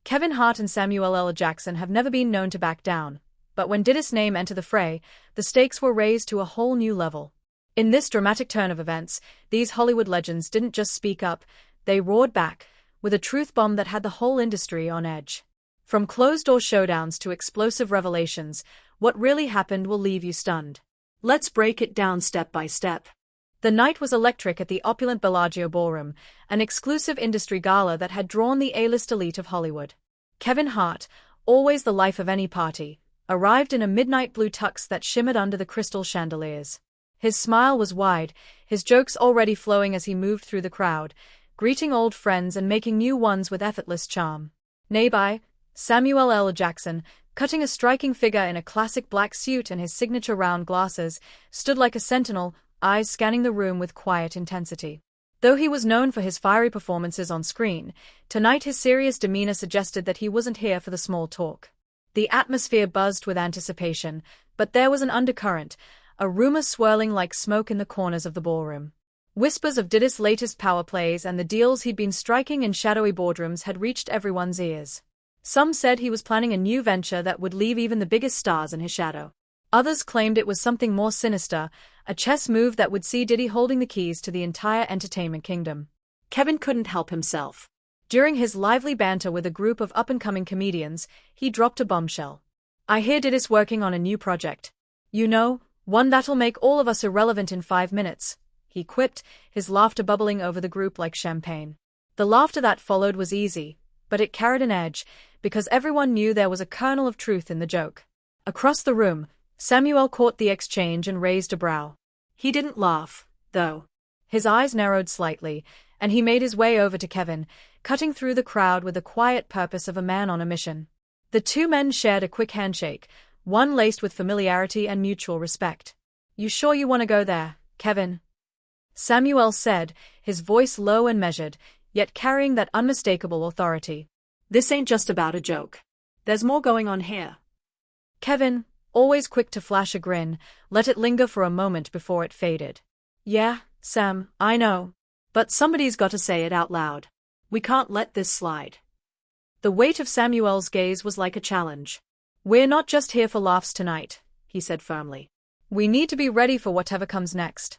Kevin Hart and Samuel L. Jackson have never been known to back down, but when Diddy's name entered the fray, the stakes were raised to a whole new level. In this dramatic turn of events, these Hollywood legends didn't just speak up, they roared back, with a truth bomb that had the whole industry on edge. From closed-door showdowns to explosive revelations, what really happened will leave you stunned. Let's break it down step by step. The night was electric at the opulent Bellagio Ballroom, an exclusive industry gala that had drawn the A-list elite of Hollywood. Kevin Hart, always the life of any party, arrived in a midnight blue tux that shimmered under the crystal chandeliers. His smile was wide, his jokes already flowing as he moved through the crowd, greeting old friends and making new ones with effortless charm. Nearby, Samuel L. Jackson, cutting a striking figure in a classic black suit and his signature round glasses, stood like a sentinel, eyes scanning the room with quiet intensity. Though he was known for his fiery performances on screen, tonight his serious demeanor suggested that he wasn't here for the small talk. The atmosphere buzzed with anticipation, but there was an undercurrent, a rumor swirling like smoke in the corners of the ballroom. Whispers of Diddy's latest power plays and the deals he'd been striking in shadowy boardrooms had reached everyone's ears. Some said he was planning a new venture that would leave even the biggest stars in his shadow. Others claimed it was something more sinister, a chess move that would see Diddy holding the keys to the entire entertainment kingdom. Kevin couldn't help himself. During his lively banter with a group of up-and-coming comedians, he dropped a bombshell. "I hear Diddy's working on a new project. You know, one that'll make all of us irrelevant in 5 minutes," he quipped, his laughter bubbling over the group like champagne. The laughter that followed was easy, but it carried an edge, because everyone knew there was a kernel of truth in the joke. Across the room, Samuel caught the exchange and raised a brow. He didn't laugh, though. His eyes narrowed slightly, and he made his way over to Kevin, cutting through the crowd with the quiet purpose of a man on a mission. The two men shared a quick handshake, one laced with familiarity and mutual respect. "You sure you want to go there, Kevin?" Samuel said, his voice low and measured, yet carrying that unmistakable authority. "This ain't just about a joke. There's more going on here." Kevin, always quick to flash a grin, let it linger for a moment before it faded. "Yeah, Sam, I know. But somebody's got to say it out loud. We can't let this slide." The weight of Samuel's gaze was like a challenge. "We're not just here for laughs tonight," he said firmly. "We need to be ready for whatever comes next."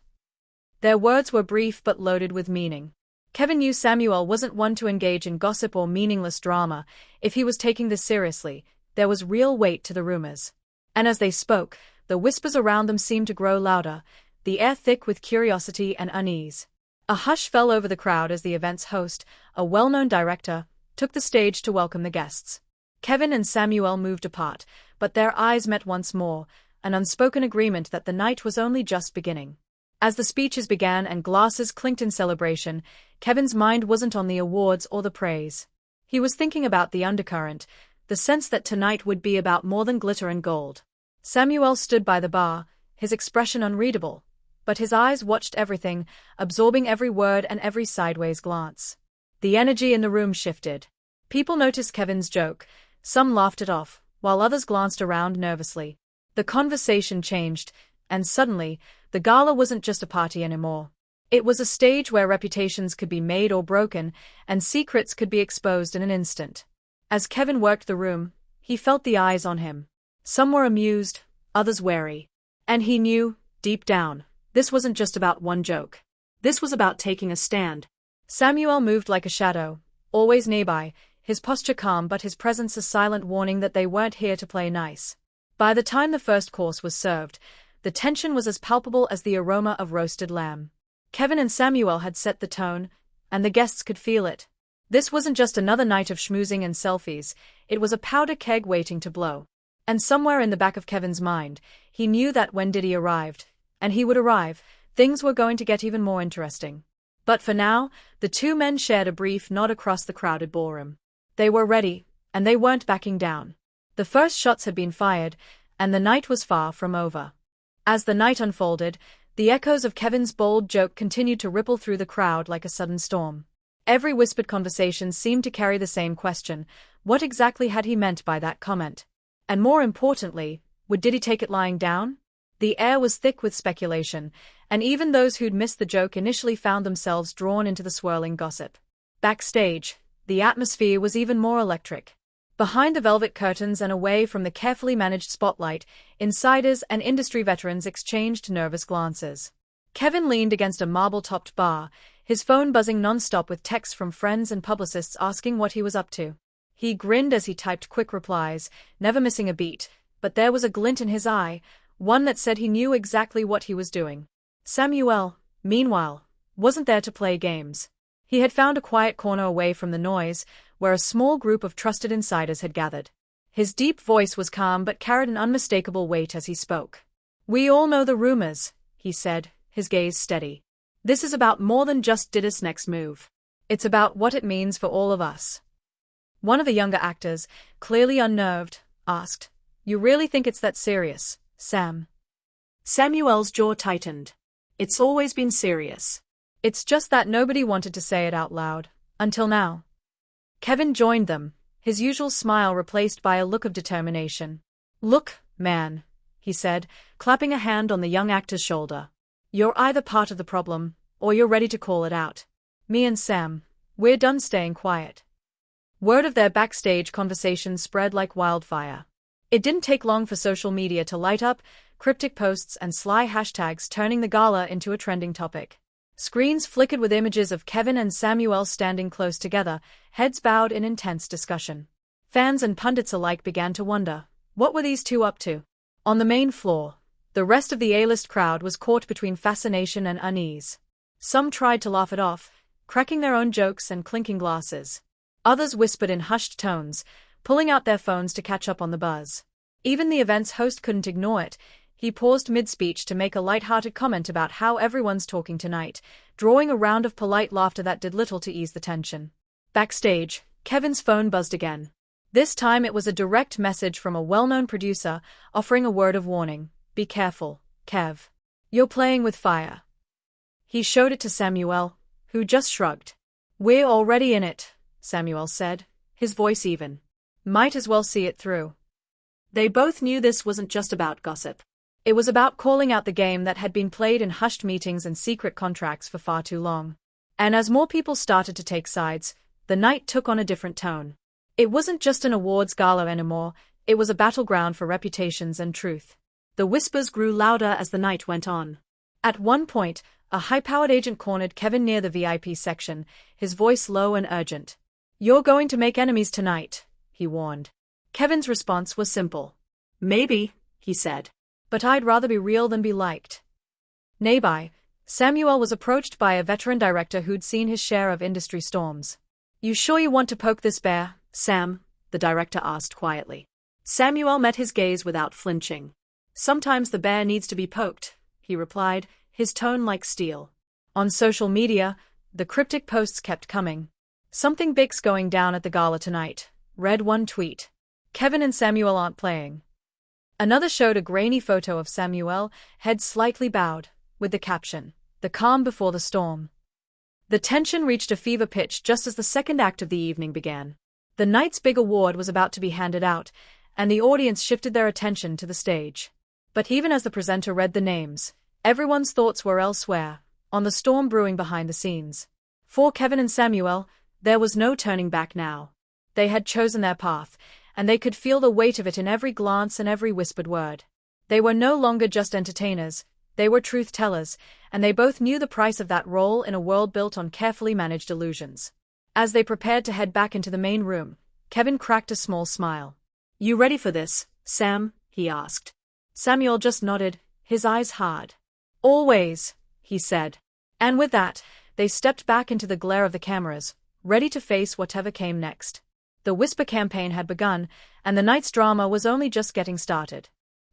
Their words were brief but loaded with meaning. Kevin knew Samuel wasn't one to engage in gossip or meaningless drama. If he was taking this seriously, there was real weight to the rumors. And as they spoke, the whispers around them seemed to grow louder, the air thick with curiosity and unease. A hush fell over the crowd as the event's host, a well-known director, took the stage to welcome the guests. Kevin and Samuel moved apart, but their eyes met once more, an unspoken agreement that the night was only just beginning. As the speeches began and glasses clinked in celebration, Kevin's mind wasn't on the awards or the praise. He was thinking about the undercurrent, the sense that tonight would be about more than glitter and gold. Samuel stood by the bar, his expression unreadable, but his eyes watched everything, absorbing every word and every sideways glance. The energy in the room shifted. People noticed Kevin's joke, some laughed it off, while others glanced around nervously. The conversation changed, and suddenly, the gala wasn't just a party anymore. It was a stage where reputations could be made or broken, and secrets could be exposed in an instant. As Kevin worked the room, he felt the eyes on him. Some were amused, others wary. And he knew, deep down, this wasn't just about one joke. This was about taking a stand. Samuel moved like a shadow, always nearby, his posture calm but his presence a silent warning that they weren't here to play nice. By the time the first course was served, the tension was as palpable as the aroma of roasted lamb. Kevin and Samuel had set the tone, and the guests could feel it. This wasn't just another night of schmoozing and selfies, it was a powder keg waiting to blow. And somewhere in the back of Kevin's mind, he knew that when Diddy arrived, and he would arrive, things were going to get even more interesting. But for now, the two men shared a brief nod across the crowded ballroom. They were ready, and they weren't backing down. The first shots had been fired, and the night was far from over. As the night unfolded, the echoes of Kevin's bold joke continued to ripple through the crowd like a sudden storm. Every whispered conversation seemed to carry the same question: what exactly had he meant by that comment? And more importantly, would Diddy take it lying down? The air was thick with speculation, and even those who'd missed the joke initially found themselves drawn into the swirling gossip. Backstage, the atmosphere was even more electric. Behind the velvet curtains and away from the carefully managed spotlight, insiders and industry veterans exchanged nervous glances. Kevin leaned against a marble-topped bar, his phone buzzing non-stop with texts from friends and publicists asking what he was up to. He grinned as he typed quick replies, never missing a beat, but there was a glint in his eye, one that said he knew exactly what he was doing. Samuel, meanwhile, wasn't there to play games. He had found a quiet corner away from the noise, where a small group of trusted insiders had gathered. His deep voice was calm but carried an unmistakable weight as he spoke. "We all know the rumors," he said, his gaze steady. "This is about more than just Diddy's next move. It's about what it means for all of us." One of the younger actors, clearly unnerved, asked, "You really think it's that serious, Sam?" Samuel's jaw tightened. "It's always been serious. It's just that nobody wanted to say it out loud, until now." Kevin joined them, his usual smile replaced by a look of determination. "Look, man," he said, clapping a hand on the young actor's shoulder. "You're either part of the problem, or you're ready to call it out. Me and Sam, we're done staying quiet." Word of their backstage conversation spread like wildfire. It didn't take long for social media to light up, cryptic posts and sly hashtags turning the gala into a trending topic. Screens flickered with images of Kevin and Samuel standing close together, heads bowed in intense discussion. Fans and pundits alike began to wonder, what were these two up to? On the main floor, the rest of the A-list crowd was caught between fascination and unease. Some tried to laugh it off, cracking their own jokes and clinking glasses. Others whispered in hushed tones, pulling out their phones to catch up on the buzz. Even the event's host couldn't ignore it. He paused mid-speech to make a light-hearted comment about how everyone's talking tonight, drawing a round of polite laughter that did little to ease the tension. Backstage, Kevin's phone buzzed again. This time it was a direct message from a well-known producer, offering a word of warning. "Be careful, Kev. You're playing with fire." He showed it to Samuel, who just shrugged. "We're already in it," Samuel said, his voice even. "Might as well see it through." They both knew this wasn't just about gossip. It was about calling out the game that had been played in hushed meetings and secret contracts for far too long. And as more people started to take sides, the night took on a different tone. It wasn't just an awards gala anymore, it was a battleground for reputations and truth. The whispers grew louder as the night went on. At one point, a high-powered agent cornered Kevin near the VIP section, his voice low and urgent. "You're going to make enemies tonight," he warned. Kevin's response was simple. "Maybe," he said. "But I'd rather be real than be liked." Nearby, Samuel was approached by a veteran director who'd seen his share of industry storms. "You sure you want to poke this bear, Sam?" the director asked quietly. Samuel met his gaze without flinching. "Sometimes the bear needs to be poked," he replied, his tone like steel. On social media, the cryptic posts kept coming. "Something big's going down at the gala tonight," read one tweet. "Kevin and Samuel aren't playing." Another showed a grainy photo of Samuel, head slightly bowed, with the caption, "The calm before the storm." The tension reached a fever pitch just as the second act of the evening began. The night's big award was about to be handed out, and the audience shifted their attention to the stage. But even as the presenter read the names, everyone's thoughts were elsewhere, on the storm brewing behind the scenes. For Kevin and Samuel, there was no turning back now. They had chosen their path, and they could feel the weight of it in every glance and every whispered word. They were no longer just entertainers, they were truth-tellers, and they both knew the price of that role in a world built on carefully managed illusions. As they prepared to head back into the main room, Kevin cracked a small smile. "You ready for this, Sam?" he asked. Samuel just nodded, his eyes hard. "Always," he said. And with that, they stepped back into the glare of the cameras, ready to face whatever came next. The whisper campaign had begun, and the night's drama was only just getting started.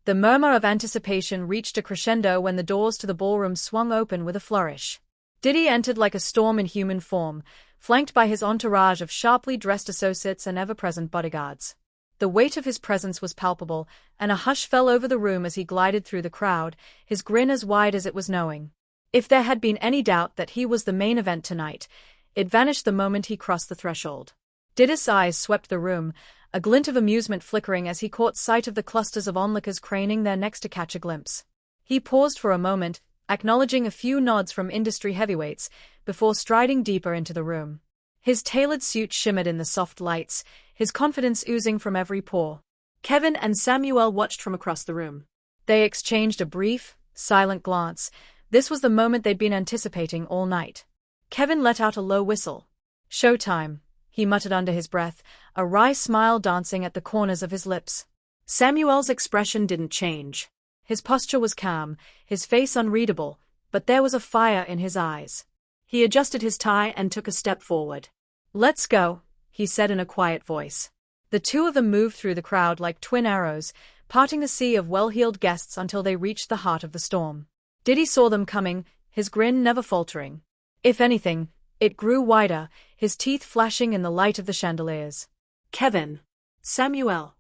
The murmur of anticipation reached a crescendo when the doors to the ballroom swung open with a flourish. Diddy entered like a storm in human form, flanked by his entourage of sharply dressed associates and ever-present bodyguards. The weight of his presence was palpable, and a hush fell over the room as he glided through the crowd, his grin as wide as it was knowing. If there had been any doubt that he was the main event tonight, it vanished the moment he crossed the threshold. Diddy's eyes swept the room, a glint of amusement flickering as he caught sight of the clusters of onlookers craning their necks to catch a glimpse. He paused for a moment, acknowledging a few nods from industry heavyweights, before striding deeper into the room. His tailored suit shimmered in the soft lights, his confidence oozing from every pore. Kevin and Samuel watched from across the room. They exchanged a brief, silent glance. This was the moment they'd been anticipating all night. Kevin let out a low whistle. "Showtime," he muttered under his breath, a wry smile dancing at the corners of his lips. Samuel's expression didn't change. His posture was calm, his face unreadable, but there was a fire in his eyes. He adjusted his tie and took a step forward. "Let's go," he said in a quiet voice. The two of them moved through the crowd like twin arrows, parting the sea of well-heeled guests until they reached the heart of the storm. Diddy saw them coming, his grin never faltering. If anything, it grew wider, his teeth flashing in the light of the chandeliers. "Kevin. Samuel."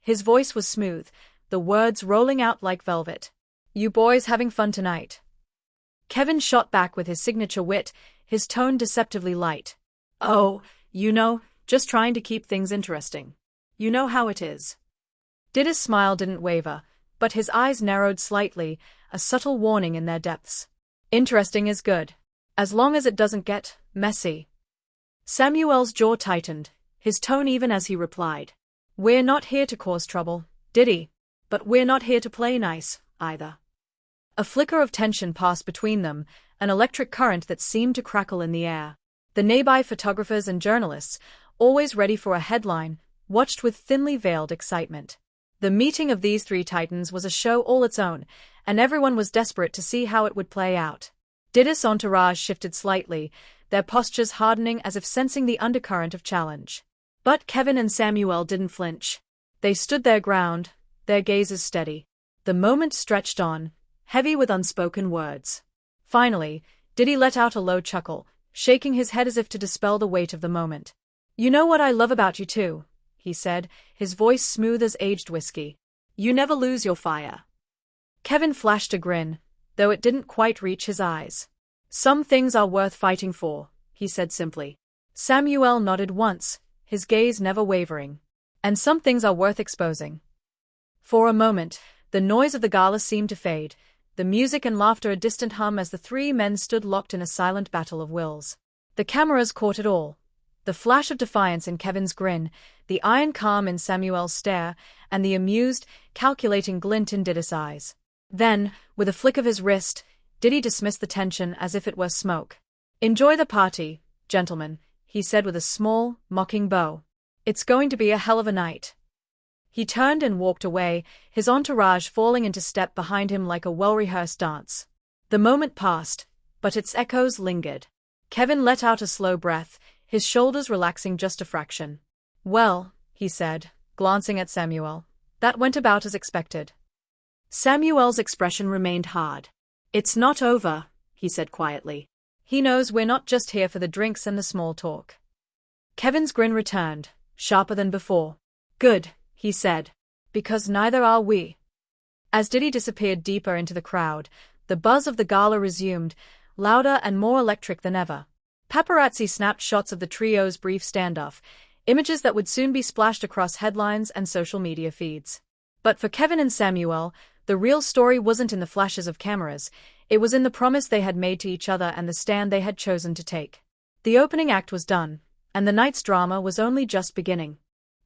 His voice was smooth, the words rolling out like velvet. "You boys having fun tonight?" Kevin shot back with his signature wit, his tone deceptively light. "Oh, just trying to keep things interesting. You know how it is." Diddy's smile didn't waver, but his eyes narrowed slightly, a subtle warning in their depths. "Interesting is good. As long as it doesn't get messy." Samuel's jaw tightened, his tone even as he replied. "We're not here to cause trouble, Diddy. But we're not here to play nice, either." A flicker of tension passed between them, an electric current that seemed to crackle in the air. The nearby photographers and journalists, always ready for a headline, watched with thinly veiled excitement. The meeting of these three titans was a show all its own, and everyone was desperate to see how it would play out. Diddy's entourage shifted slightly, their postures hardening as if sensing the undercurrent of challenge. But Kevin and Samuel didn't flinch. They stood their ground, their gazes steady. The moment stretched on, heavy with unspoken words. Finally, Diddy let out a low chuckle, shaking his head as if to dispel the weight of the moment. "You know what I love about you too," he said, his voice smooth as aged whiskey. "You never lose your fire." Kevin flashed a grin, though it didn't quite reach his eyes. "Some things are worth fighting for," he said simply. Samuel nodded once, his gaze never wavering. "And some things are worth exposing." For a moment, the noise of the gala seemed to fade, the music and laughter a distant hum as the three men stood locked in a silent battle of wills. The cameras caught it all. The flash of defiance in Kevin's grin, the iron calm in Samuel's stare, and the amused, calculating glint in Diddy's eyes. Then, with a flick of his wrist, Diddy dismissed the tension as if it were smoke. "Enjoy the party, gentlemen," he said with a small, mocking bow. "It's going to be a hell of a night." He turned and walked away, his entourage falling into step behind him like a well-rehearsed dance. The moment passed, but its echoes lingered. Kevin let out a slow breath, his shoulders relaxing just a fraction. "Well," he said, glancing at Samuel, "that went about as expected." Samuel's expression remained hard. "It's not over," he said quietly. "He knows we're not just here for the drinks and the small talk." Kevin's grin returned, sharper than before. "Good," he said, "because neither are we." As Diddy disappeared deeper into the crowd, the buzz of the gala resumed, louder and more electric than ever. Paparazzi snapped shots of the trio's brief standoff, images that would soon be splashed across headlines and social media feeds. But for Kevin and Samuel, the real story wasn't in the flashes of cameras, it was in the promise they had made to each other and the stand they had chosen to take. The opening act was done, and the night's drama was only just beginning.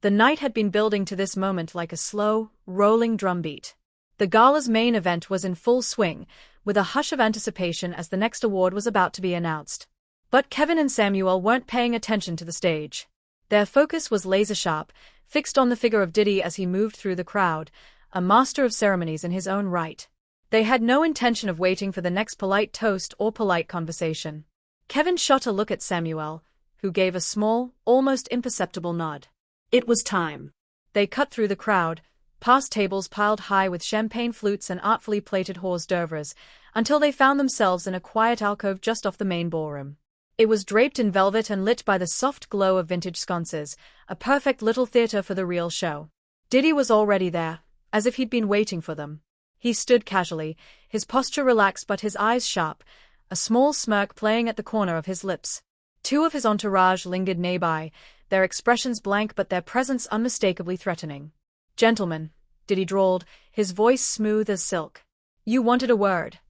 The night had been building to this moment like a slow, rolling drumbeat. The gala's main event was in full swing, with a hush of anticipation as the next award was about to be announced. But Kevin and Samuel weren't paying attention to the stage. Their focus was laser-sharp, fixed on the figure of Diddy as he moved through the crowd, a master of ceremonies in his own right. They had no intention of waiting for the next polite toast or polite conversation. Kevin shot a look at Samuel, who gave a small, almost imperceptible nod. It was time. They cut through the crowd, past tables piled high with champagne flutes and artfully plated hors d'oeuvres, until they found themselves in a quiet alcove just off the main ballroom. It was draped in velvet and lit by the soft glow of vintage sconces, a perfect little theater for the real show. Diddy was already there, as if he'd been waiting for them. He stood casually, his posture relaxed but his eyes sharp, a small smirk playing at the corner of his lips. Two of his entourage lingered nearby, their expressions blank but their presence unmistakably threatening. "Gentlemen," Diddy drawled, his voice smooth as silk. "You wanted a word."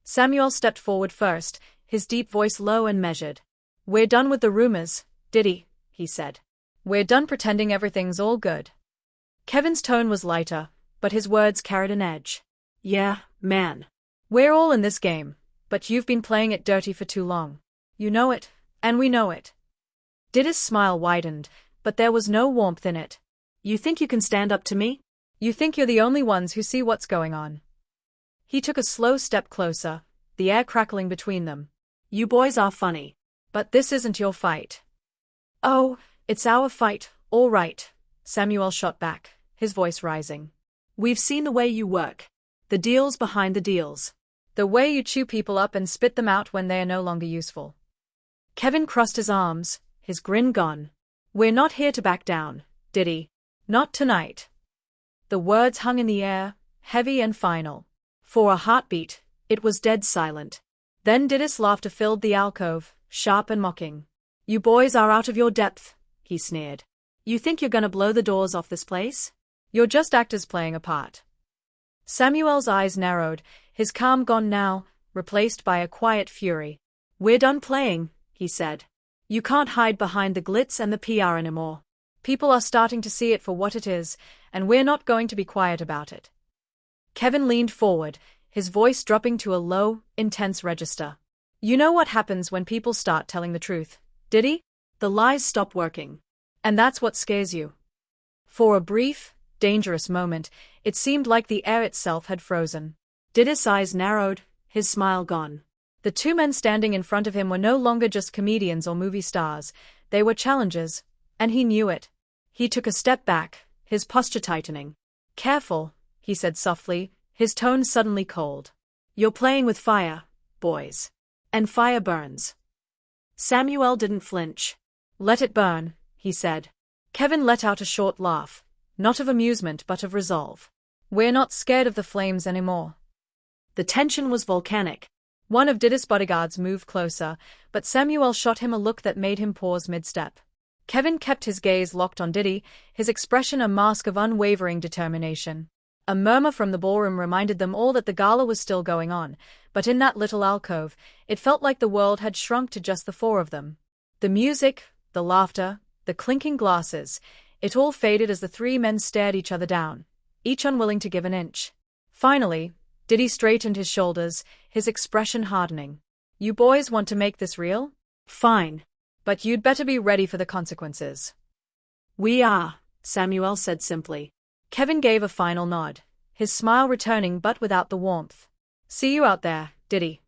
Samuel stepped forward first, his deep voice low and measured. We're done with the rumors, Diddy, he said. We're done pretending everything's all good. Kevin's tone was lighter, but his words carried an edge. Yeah, man. We're all in this game, but you've been playing it dirty for too long. You know it, and we know it. Diddy's smile widened, but there was no warmth in it. You think you can stand up to me? You think you're the only ones who see what's going on. He took a slow step closer, the air crackling between them. You boys are funny. But this isn't your fight. Oh, it's our fight, all right, Samuel shot back, his voice rising. We've seen the way you work. The deals behind the deals. The way you chew people up and spit them out when they are no longer useful. Kevin crossed his arms, his grin gone. We're not here to back down, Diddy. Not tonight. The words hung in the air, heavy and final. For a heartbeat, it was dead silent. Then Diddy's laughter filled the alcove, sharp and mocking. You boys are out of your depth, he sneered. You think you're gonna blow the doors off this place? You're just actors playing a part. Samuel's eyes narrowed, his calm gone now, replaced by a quiet fury. We're done playing, he said. You can't hide behind the glitz and the PR anymore. People are starting to see it for what it is, and we're not going to be quiet about it. Kevin leaned forward, his voice dropping to a low, intense register. You know what happens when people start telling the truth, Diddy? The lies stop working. And that's what scares you. For a brief, dangerous moment, it seemed like the air itself had frozen. Diddy's eyes narrowed, his smile gone. The two men standing in front of him were no longer just comedians or movie stars, they were challengers, and he knew it. He took a step back, his posture tightening. Careful, he said softly, his tone suddenly cold. You're playing with fire, boys. And fire burns. Samuel didn't flinch. Let it burn, he said. Kevin let out a short laugh, not of amusement but of resolve. We're not scared of the flames anymore. The tension was volcanic. One of Diddy's bodyguards moved closer, but Samuel shot him a look that made him pause mid-step. Kevin kept his gaze locked on Diddy, his expression a mask of unwavering determination. A murmur from the ballroom reminded them all that the gala was still going on, but in that little alcove, it felt like the world had shrunk to just the four of them. The music, the laughter, the clinking glasses, it all faded as the three men stared each other down, each unwilling to give an inch. Finally, Diddy straightened his shoulders, his expression hardening. You boys want to make this real? Fine. But you'd better be ready for the consequences. We are, Samuel said simply. Kevin gave a final nod, his smile returning but without the warmth. See you out there, Diddy.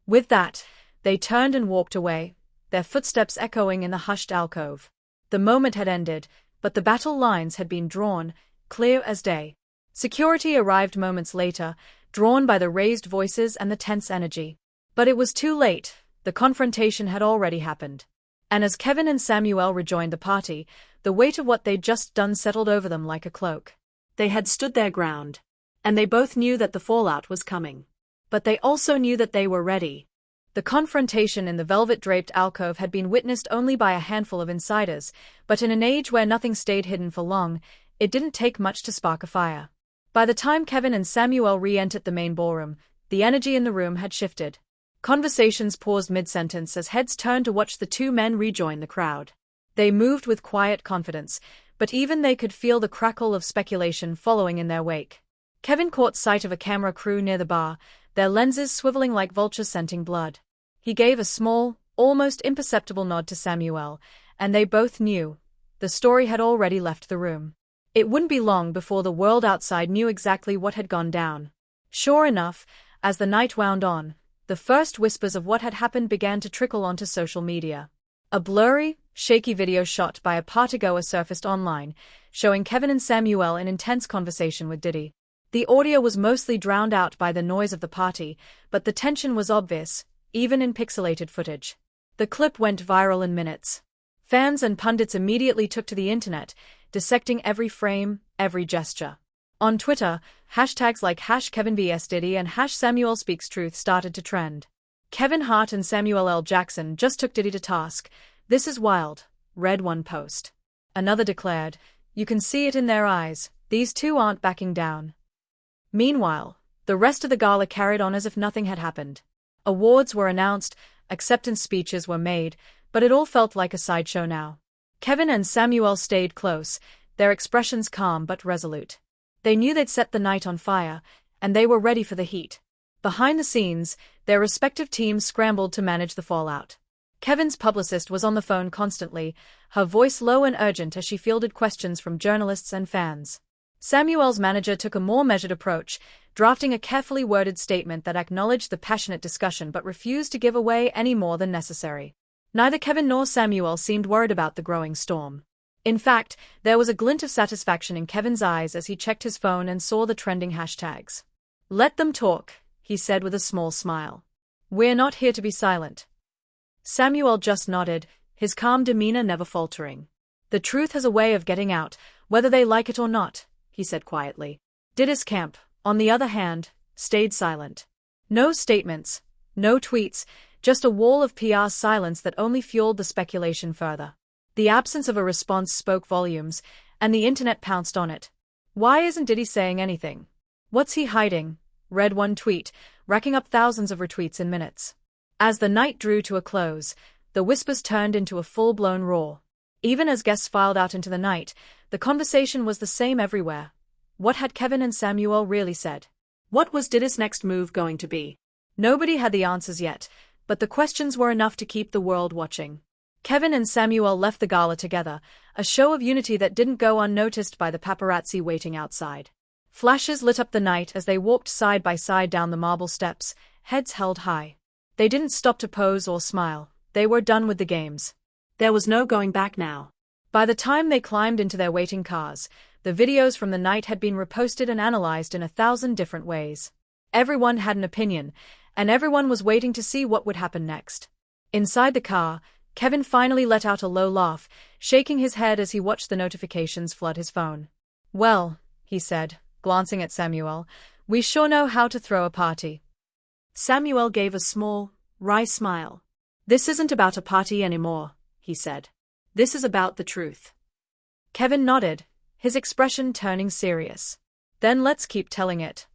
With that, they turned and walked away, their footsteps echoing in the hushed alcove. The moment had ended, but the battle lines had been drawn, clear as day. Security arrived moments later, drawn by the raised voices and the tense energy. But it was too late, the confrontation had already happened. And as Kevin and Samuel rejoined the party, the weight of what they'd just done settled over them like a cloak. They had stood their ground. And they both knew that the fallout was coming. But they also knew that they were ready. The confrontation in the velvet-draped alcove had been witnessed only by a handful of insiders, but in an age where nothing stayed hidden for long, it didn't take much to spark a fire. By the time Kevin and Samuel re-entered the main ballroom, the energy in the room had shifted. Conversations paused mid-sentence as heads turned to watch the two men rejoin the crowd. They moved with quiet confidence, but even they could feel the crackle of speculation following in their wake. Kevin caught sight of a camera crew near the bar, their lenses swiveling like vultures scenting blood. He gave a small, almost imperceptible nod to Samuel, and they both knew. The story had already left the room. It wouldn't be long before the world outside knew exactly what had gone down. Sure enough, as the night wound on, the first whispers of what had happened began to trickle onto social media. A blurry, shaky video shot by a partygoer surfaced online, showing Kevin and Samuel in intense conversation with Diddy. The audio was mostly drowned out by the noise of the party, but the tension was obvious, even in pixelated footage. The clip went viral in minutes. Fans and pundits immediately took to the internet, dissecting every frame, every gesture. On Twitter, hashtags like #KevinVSDiddy and #SamuelSpeaksTruth started to trend. Kevin Hart and Samuel L. Jackson just took Diddy to task. This is wild, read one post. Another declared, you can see it in their eyes, these two aren't backing down. Meanwhile, the rest of the gala carried on as if nothing had happened. Awards were announced, acceptance speeches were made, But it all felt like a sideshow now. Kevin and Samuel stayed close, their expressions calm but resolute. They knew they'd set the night on fire, and they were ready for the heat. Behind the scenes, their respective teams scrambled to manage the fallout. Kevin's publicist was on the phone constantly, her voice low and urgent as she fielded questions from journalists and fans. Samuel's manager took a more measured approach, drafting a carefully worded statement that acknowledged the passionate discussion but refused to give away any more than necessary. Neither Kevin nor Samuel seemed worried about the growing storm. In fact, there was a glint of satisfaction in Kevin's eyes as he checked his phone and saw the trending hashtags. "Let them talk," he said with a small smile. "We're not here to be silent." Samuel just nodded, his calm demeanor never faltering. "The truth has a way of getting out, whether they like it or not," he said quietly. Diddy's camp, on the other hand, stayed silent. No statements, no tweets, just a wall of PR silence that only fueled the speculation further. The absence of a response spoke volumes, and the internet pounced on it. "Why isn't Diddy saying anything? What's he hiding?" read one tweet, racking up thousands of retweets in minutes. As the night drew to a close, the whispers turned into a full-blown roar. Even as guests filed out into the night, the conversation was the same everywhere. What had Kevin and Samuel really said? What was Diddy's next move going to be? Nobody had the answers yet, but the questions were enough to keep the world watching. Kevin and Samuel left the gala together, a show of unity that didn't go unnoticed by the paparazzi waiting outside. Flashes lit up the night as they walked side by side down the marble steps, heads held high. They didn't stop to pose or smile. They were done with the games. There was no going back now. By the time they climbed into their waiting cars, the videos from the night had been reposted and analyzed in 1,000 different ways. Everyone had an opinion, and everyone was waiting to see what would happen next. Inside the car, Kevin finally let out a low laugh, shaking his head as he watched the notifications flood his phone. "Well," he said, glancing at Samuel, "we sure know how to throw a party." Samuel gave a small, wry smile. "This isn't about a party anymore," he said. "This is about the truth." Kevin nodded, his expression turning serious. "Then let's keep telling it."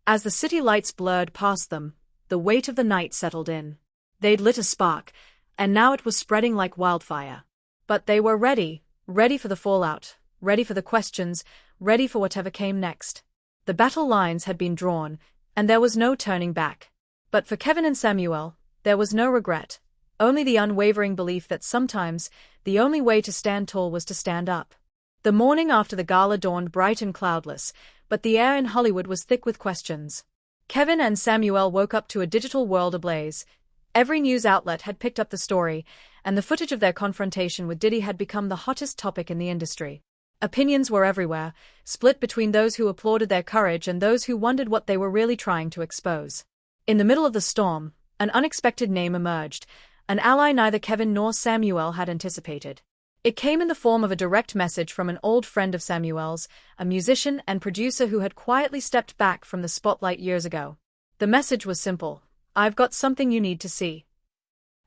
As the city lights blurred past them, the weight of the night settled in. They'd lit a spark, and now it was spreading like wildfire. But they were ready for the fallout, ready for the questions, ready for whatever came next. The battle lines had been drawn, and there was no turning back. But for Kevin and Samuel, there was no regret, only the unwavering belief that sometimes the only way to stand tall was to stand up. The morning after the gala dawned bright and cloudless, but the air in Hollywood was thick with questions. Kevin and Samuel woke up to a digital world ablaze. Every news outlet had picked up the story, and the footage of their confrontation with Diddy had become the hottest topic in the industry. Opinions were everywhere, split between those who applauded their courage and those who wondered what they were really trying to expose. In the middle of the storm, an unexpected name emerged, an ally neither Kevin nor Samuel had anticipated. It came in the form of a direct message from an old friend of Samuel's, a musician and producer who had quietly stepped back from the spotlight years ago. The message was simple: "I've got something you need to see."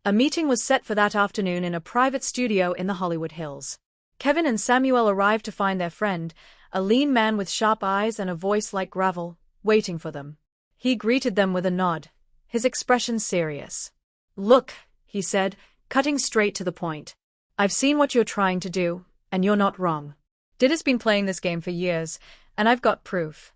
A meeting was set for that afternoon in a private studio in the Hollywood Hills. Kevin and Samuel arrived to find their friend, a lean man with sharp eyes and a voice like gravel, waiting for them. He greeted them with a nod, his expression serious. "Look," he said, cutting straight to the point. "I've seen what you're trying to do, and you're not wrong. Diddy's been playing this game for years, and I've got proof."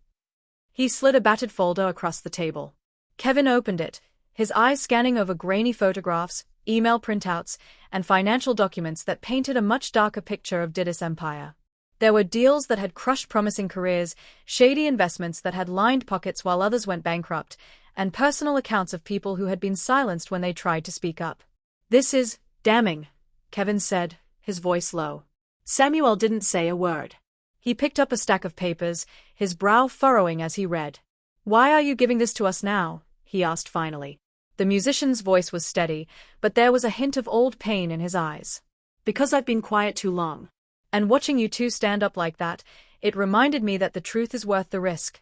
He slid a battered folder across the table. Kevin opened it, his eyes scanning over grainy photographs, email printouts, and financial documents that painted a much darker picture of Diddy's empire. There were deals that had crushed promising careers, shady investments that had lined pockets while others went bankrupt, and personal accounts of people who had been silenced when they tried to speak up. "This is damning," Kevin said, his voice low. Samuel didn't say a word. He picked up a stack of papers, his brow furrowing as he read. "Why are you giving this to us now?" he asked finally. The musician's voice was steady, but there was a hint of old pain in his eyes. "Because I've been quiet too long. And watching you two stand up like that, it reminded me that the truth is worth the risk."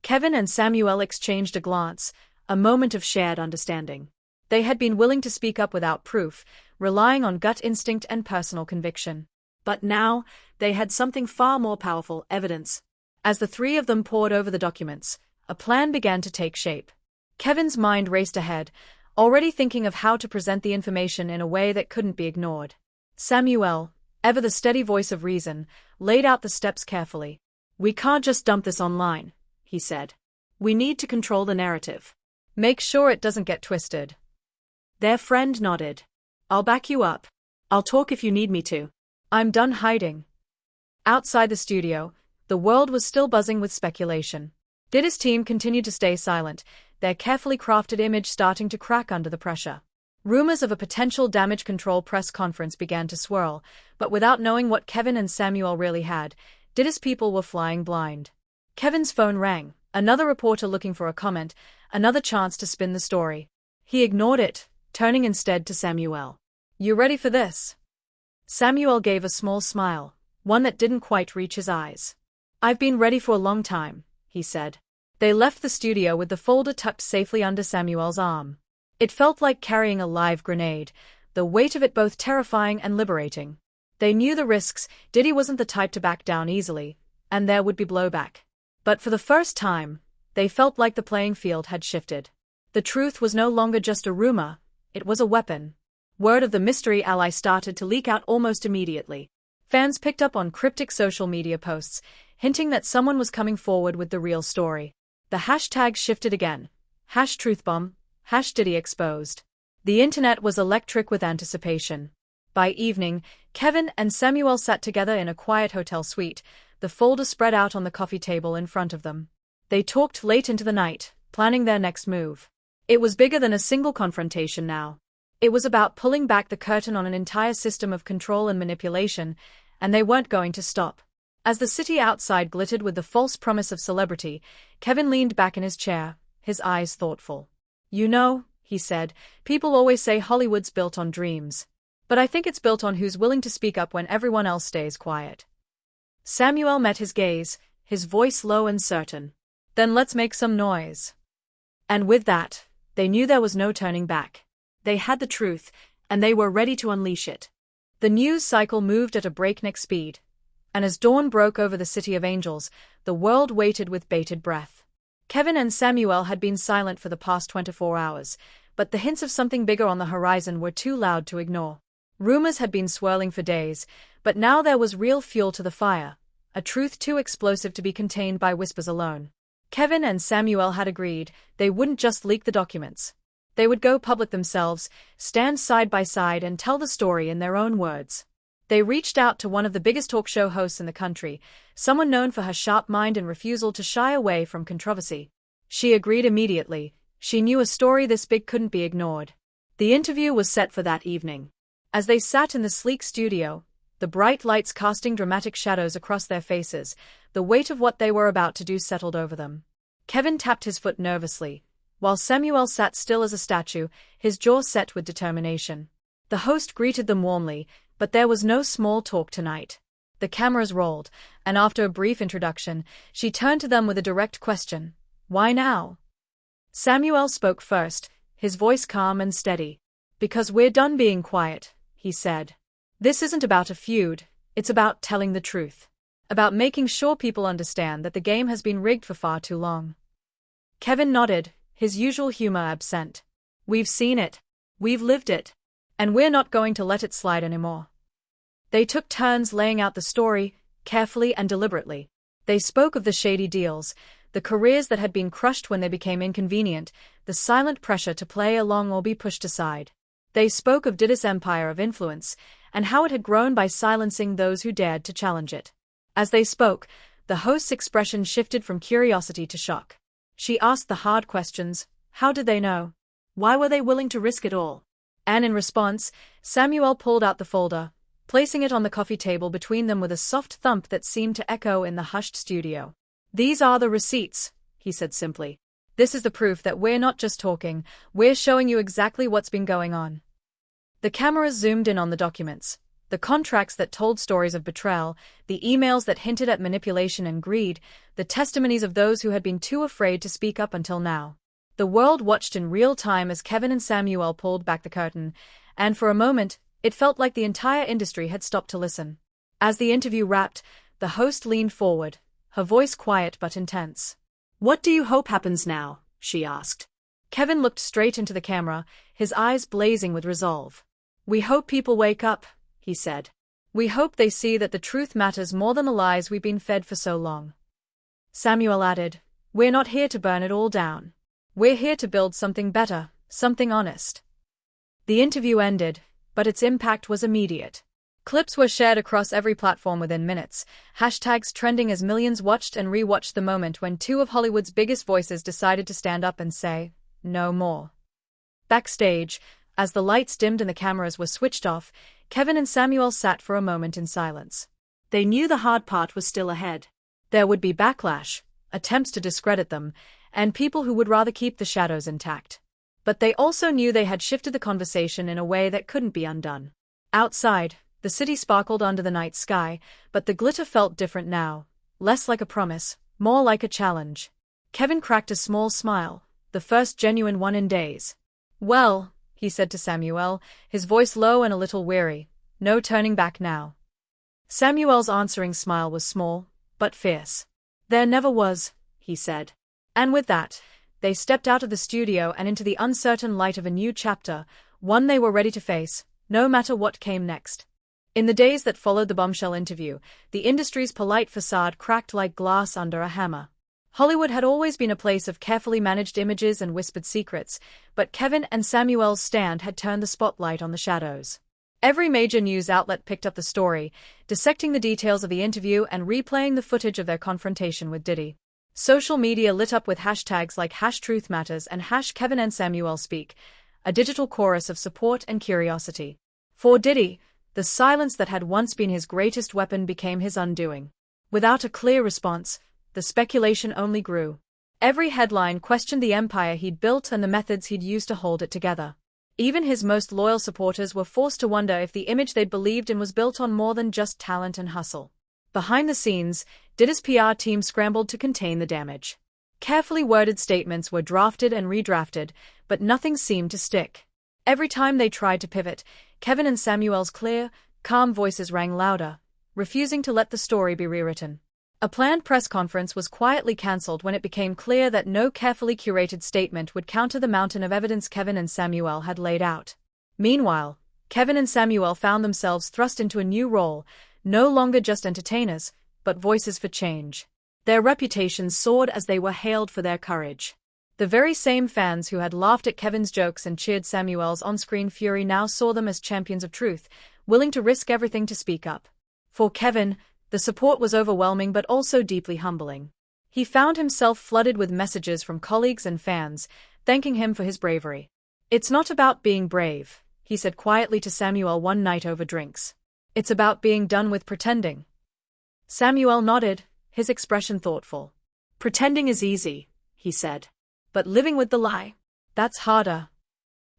Kevin and Samuel exchanged a glance, a moment of shared understanding. They had been willing to speak up without proof, relying on gut instinct and personal conviction. But now, they had something far more powerful: evidence. As the three of them pored over the documents, a plan began to take shape. Kevin's mind raced ahead, already thinking of how to present the information in a way that couldn't be ignored. Samuel, ever the steady voice of reason, laid out the steps carefully. "We can't just dump this online," he said. "We need to control the narrative. Make sure it doesn't get twisted." Their friend nodded. "I'll back you up. I'll talk if you need me to. I'm done hiding." Outside the studio, the world was still buzzing with speculation. Diddy's team continued to stay silent, their carefully crafted image starting to crack under the pressure. Rumors of a potential damage control press conference began to swirl, but without knowing what Kevin and Samuel really had, Diddy's people were flying blind. Kevin's phone rang, another reporter looking for a comment, another chance to spin the story. He ignored it, turning instead to Samuel. "You ready for this?" Samuel gave a small smile, one that didn't quite reach his eyes. "I've been ready for a long time," he said. They left the studio with the folder tucked safely under Samuel's arm. It felt like carrying a live grenade, the weight of it both terrifying and liberating. They knew the risks. Diddy wasn't the type to back down easily, and there would be blowback. But for the first time, they felt like the playing field had shifted. The truth was no longer just a rumor, it was a weapon. Word of the mystery ally started to leak out almost immediately. Fans picked up on cryptic social media posts, hinting that someone was coming forward with the real story. The hashtag shifted again. #truthbomb, #Diddy exposed. The internet was electric with anticipation. By evening, Kevin and Samuel sat together in a quiet hotel suite, the folder spread out on the coffee table in front of them. They talked late into the night, planning their next move. It was bigger than a single confrontation now. It was about pulling back the curtain on an entire system of control and manipulation, and they weren't going to stop. As the city outside glittered with the false promise of celebrity, Kevin leaned back in his chair, his eyes thoughtful. "You know," he said, "people always say Hollywood's built on dreams. But I think it's built on who's willing to speak up when everyone else stays quiet." Samuel met his gaze, his voice low and certain. "Then let's make some noise." And with that, they knew there was no turning back. They had the truth, and they were ready to unleash it. The news cycle moved at a breakneck speed, and as dawn broke over the City of Angels, the world waited with bated breath. Kevin and Samuel had been silent for the past 24 hours, but the hints of something bigger on the horizon were too loud to ignore. Rumors had been swirling for days, but now there was real fuel to the fire, a truth too explosive to be contained by whispers alone. Kevin and Samuel had agreed they wouldn't just leak the documents. They would go public themselves, stand side by side and tell the story in their own words. They reached out to one of the biggest talk show hosts in the country, someone known for her sharp mind and refusal to shy away from controversy. She agreed immediately. She knew a story this big couldn't be ignored. The interview was set for that evening. As they sat in the sleek studio, the bright lights casting dramatic shadows across their faces, the weight of what they were about to do settled over them. Kevin tapped his foot nervously, while Samuel sat still as a statue, his jaw set with determination. The host greeted them warmly, but there was no small talk tonight. The cameras rolled, and after a brief introduction, she turned to them with a direct question. "Why now?" Samuel spoke first, his voice calm and steady. "Because we're done being quiet," he said. "This isn't about a feud, it's about telling the truth. About making sure people understand that the game has been rigged for far too long." Kevin nodded, his usual humor absent. "We've seen it. We've lived it. And we're not going to let it slide anymore." They took turns laying out the story, carefully and deliberately. They spoke of the shady deals, the careers that had been crushed when they became inconvenient, the silent pressure to play along or be pushed aside. They spoke of Diddy's empire of influence, and how it had grown by silencing those who dared to challenge it. As they spoke, the host's expression shifted from curiosity to shock. She asked the hard questions. How did they know? Why were they willing to risk it all? And in response, Samuel pulled out the folder, placing it on the coffee table between them with a soft thump that seemed to echo in the hushed studio. "These are the receipts," he said simply. "This is the proof that we're not just talking, we're showing you exactly what's been going on." The cameras zoomed in on the documents, the contracts that told stories of betrayal, the emails that hinted at manipulation and greed, the testimonies of those who had been too afraid to speak up until now. The world watched in real time as Kevin and Samuel pulled back the curtain, and for a moment, it felt like the entire industry had stopped to listen. As the interview wrapped, the host leaned forward, her voice quiet but intense. "What do you hope happens now?" she asked. Kevin looked straight into the camera, his eyes blazing with resolve. "We hope people wake up," he said. "We hope they see that the truth matters more than the lies we've been fed for so long." Samuel added, "We're not here to burn it all down. We're here to build something better, something honest." The interview ended, but its impact was immediate. Clips were shared across every platform within minutes, hashtags trending as millions watched and re-watched the moment when two of Hollywood's biggest voices decided to stand up and say, "No more." Backstage, as the lights dimmed and the cameras were switched off, Kevin and Samuel sat for a moment in silence. They knew the hard part was still ahead. There would be backlash, attempts to discredit them, and people who would rather keep the shadows intact. But they also knew they had shifted the conversation in a way that couldn't be undone. Outside, the city sparkled under the night sky, but the glitter felt different now, less like a promise, more like a challenge. Kevin cracked a small smile, the first genuine one in days. "Well," he said to Samuel, his voice low and a little weary, "no turning back now." Samuel's answering smile was small, but fierce. "There never was," he said. And with that, they stepped out of the studio and into the uncertain light of a new chapter, one they were ready to face, no matter what came next. In the days that followed the bombshell interview, the industry's polite facade cracked like glass under a hammer. Hollywood had always been a place of carefully managed images and whispered secrets, but Kevin and Samuel's stand had turned the spotlight on the shadows. Every major news outlet picked up the story, dissecting the details of the interview and replaying the footage of their confrontation with Diddy. Social media lit up with hashtags like #TruthMatters and #KevinandSamuelSpeak, a digital chorus of support and curiosity. For Diddy, the silence that had once been his greatest weapon became his undoing. Without a clear response, the speculation only grew. Every headline questioned the empire he'd built and the methods he'd used to hold it together. Even his most loyal supporters were forced to wonder if the image they'd believed in was built on more than just talent and hustle. Behind the scenes, Diddy's PR team scrambled to contain the damage. Carefully worded statements were drafted and redrafted, but nothing seemed to stick. Every time they tried to pivot, Kevin and Samuel's clear, calm voices rang louder, refusing to let the story be rewritten. A planned press conference was quietly cancelled when it became clear that no carefully curated statement would counter the mountain of evidence Kevin and Samuel had laid out. Meanwhile, Kevin and Samuel found themselves thrust into a new role, no longer just entertainers, but voices for change. Their reputations soared as they were hailed for their courage. The very same fans who had laughed at Kevin's jokes and cheered Samuel's on-screen fury now saw them as champions of truth, willing to risk everything to speak up. For Kevin, the support was overwhelming but also deeply humbling. He found himself flooded with messages from colleagues and fans, thanking him for his bravery. "It's not about being brave," he said quietly to Samuel one night over drinks. "It's about being done with pretending." Samuel nodded, his expression thoughtful. "Pretending is easy," he said. "But living with the lie, that's harder."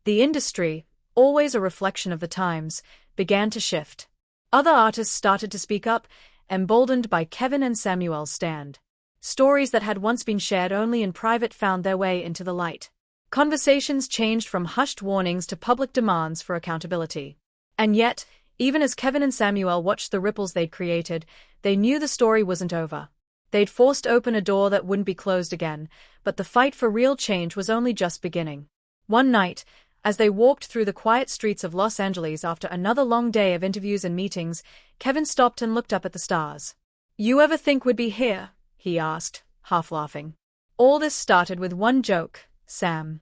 The industry, always a reflection of the times, began to shift. Other artists started to speak up, emboldened by Kevin and Samuel's stand. Stories that had once been shared only in private found their way into the light. Conversations changed from hushed warnings to public demands for accountability. And yet, even as Kevin and Samuel watched the ripples they'd created, they knew the story wasn't over. They'd forced open a door that wouldn't be closed again, but the fight for real change was only just beginning. One night, as they walked through the quiet streets of Los Angeles after another long day of interviews and meetings, Kevin stopped and looked up at the stars. "You ever think we'd be here?" he asked, half laughing. "All this started with one joke, Sam."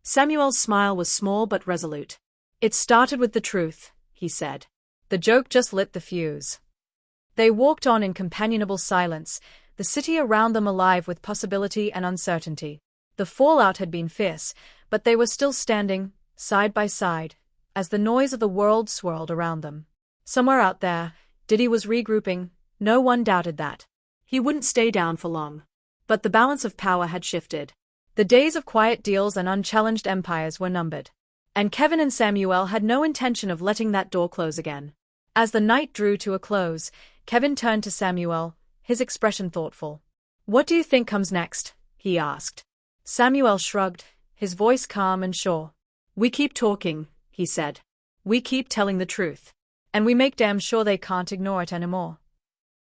Samuel's smile was small but resolute. "It started with the truth," he said. "The joke just lit the fuse." They walked on in companionable silence, the city around them alive with possibility and uncertainty. The fallout had been fierce, but they were still standing, side by side, as the noise of the world swirled around them. Somewhere out there, Diddy was regrouping, no one doubted that. He wouldn't stay down for long. But the balance of power had shifted. The days of quiet deals and unchallenged empires were numbered. And Kevin and Samuel had no intention of letting that door close again. As the night drew to a close, Kevin turned to Samuel, his expression thoughtful. "What do you think comes next?" he asked. Samuel shrugged, his voice calm and sure. "We keep talking," he said. "We keep telling the truth. And we make damn sure they can't ignore it anymore."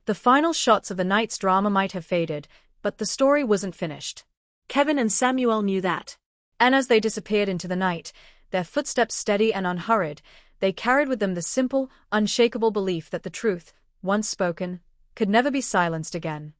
The final shots of the night's drama might have faded, but the story wasn't finished. Kevin and Samuel knew that. And as they disappeared into the night, their footsteps steady and unhurried, they carried with them the simple, unshakable belief that the truth, once spoken, could never be silenced again.